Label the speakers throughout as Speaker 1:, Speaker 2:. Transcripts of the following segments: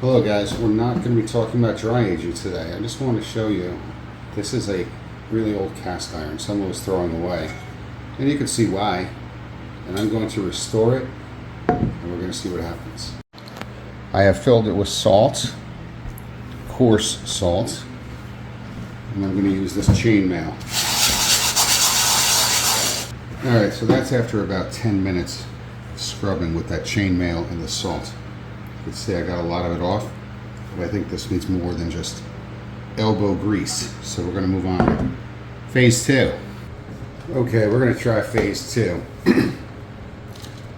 Speaker 1: Hello guys, we're not going to be talking about dry aging today. I just want to show you, this is a really old cast iron someone was throwing away. And you can see why. And I'm going to restore it, and we're going to see what happens. I have filled it with salt, coarse salt, and I'm going to use this chainmail. Alright, so that's after about 10 minutes scrubbing with that chainmail and the salt. You can see I got a lot of it off, but I think this needs more than just elbow grease. So we're going to move on to phase 2. Okay, we're going to try phase 2.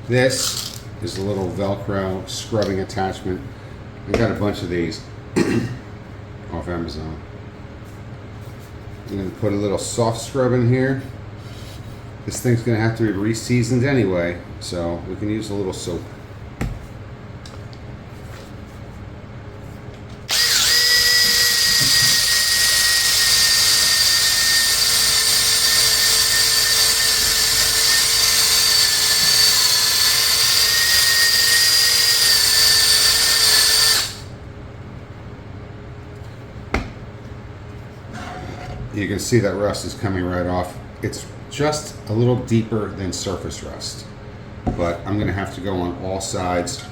Speaker 1: This is a little Velcro scrubbing attachment. I got a bunch of these off Amazon. I'm going to put a little soft scrub in here. This thing's going to have to be re-seasoned anyway, so we can use a little soap. You can see that rust is coming right off. It's just a little deeper than surface rust, but I'm going to have to go on all sides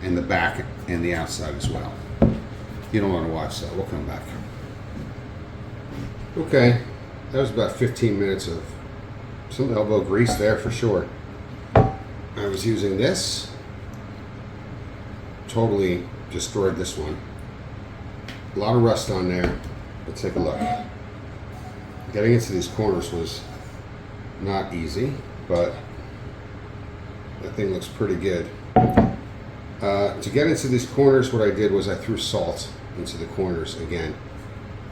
Speaker 1: and the back and the outside as well. You don't want to watch that. We'll come back. Okay, that was about 15 minutes of some elbow grease there for sure. I was using this. Totally destroyed this one. A lot of rust on there, but take a look. Getting into these corners was not easy, but that thing looks pretty good. To get into these corners, what I did was I threw salt into the corners again,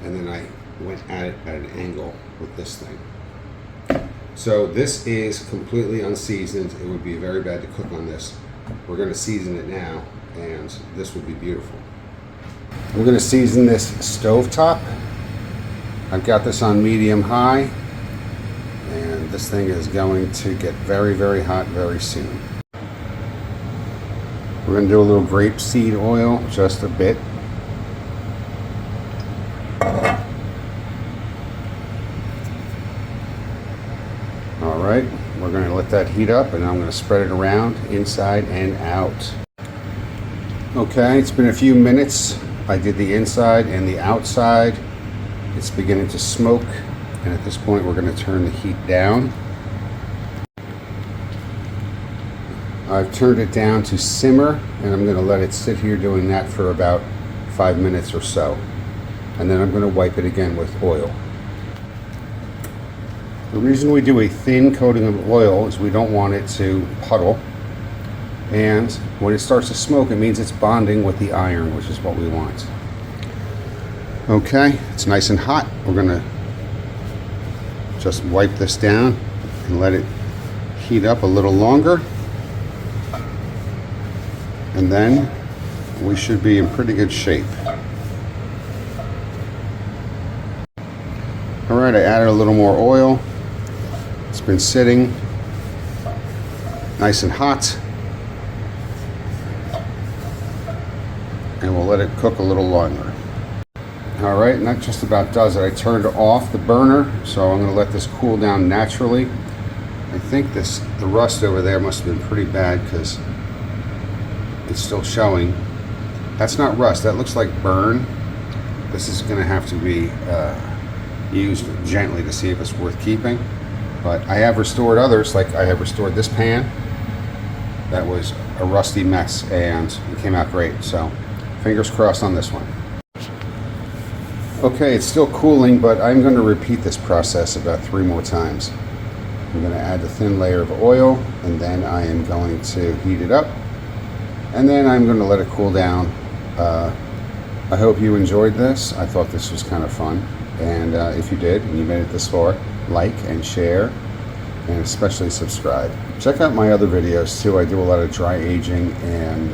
Speaker 1: and then I went at it at an angle with this thing. So this is completely unseasoned. It would be very bad to cook on this. We're going to season it now, and this would be beautiful. We're going to season this stovetop. I've got this on medium-high, and this thing is going to get very, very hot very soon. We're going to do a little grapeseed oil, just a bit. Alright, we're going to let that heat up, and I'm going to spread it around, inside and out. Okay, it's been a few minutes. I did the inside and the outside. It's beginning to smoke, and at this point we're going to turn the heat down. I've turned it down to simmer, and I'm going to let it sit here doing that for about 5 minutes or so. And then I'm going to wipe it again with oil. The reason we do a thin coating of oil is we don't want it to puddle. And when it starts to smoke, it means it's bonding with the iron, which is what we want. Okay, it's nice and hot. We're going to just wipe this down and let it heat up a little longer. And then we should be in pretty good shape. Alright, I added a little more oil. It's been sitting nice and hot. And we'll let it cook a little longer. Alright, and that just about does it. I turned off the burner, so I'm going to let this cool down naturally. I think the rust over there must have been pretty bad because it's still showing. That's not rust, that looks like burn. This is going to have to be used gently to see if it's worth keeping. But I have restored others, like I have restored this pan. That was a rusty mess, and it came out great. So fingers crossed on this one. Okay, it's still cooling, but I'm going to repeat this process about 3 more times. I'm going to add a thin layer of oil, and then I am going to heat it up, and then I'm going to let it cool down. I hope you enjoyed this. I thought this was kind of fun, and if you did, and you made it this far, like and share, and especially subscribe. Check out my other videos too. I do a lot of dry aging and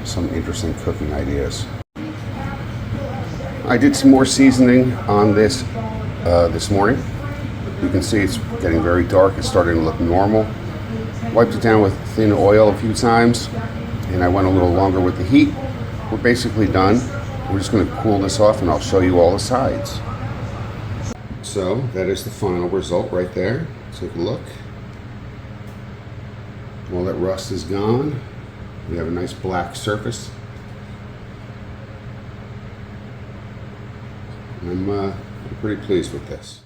Speaker 1: some interesting cooking ideas. I did some more seasoning on this this morning. You can see it's getting very dark. It's starting to look normal. Wiped it down with thin oil a few times, and I went a little longer with the heat. we're basically done. We're just going to cool this off and I'll show you all the sides. So that is the final result right there. Take a look. All that rust is gone. We have a nice black surface. I'm pretty pleased with this.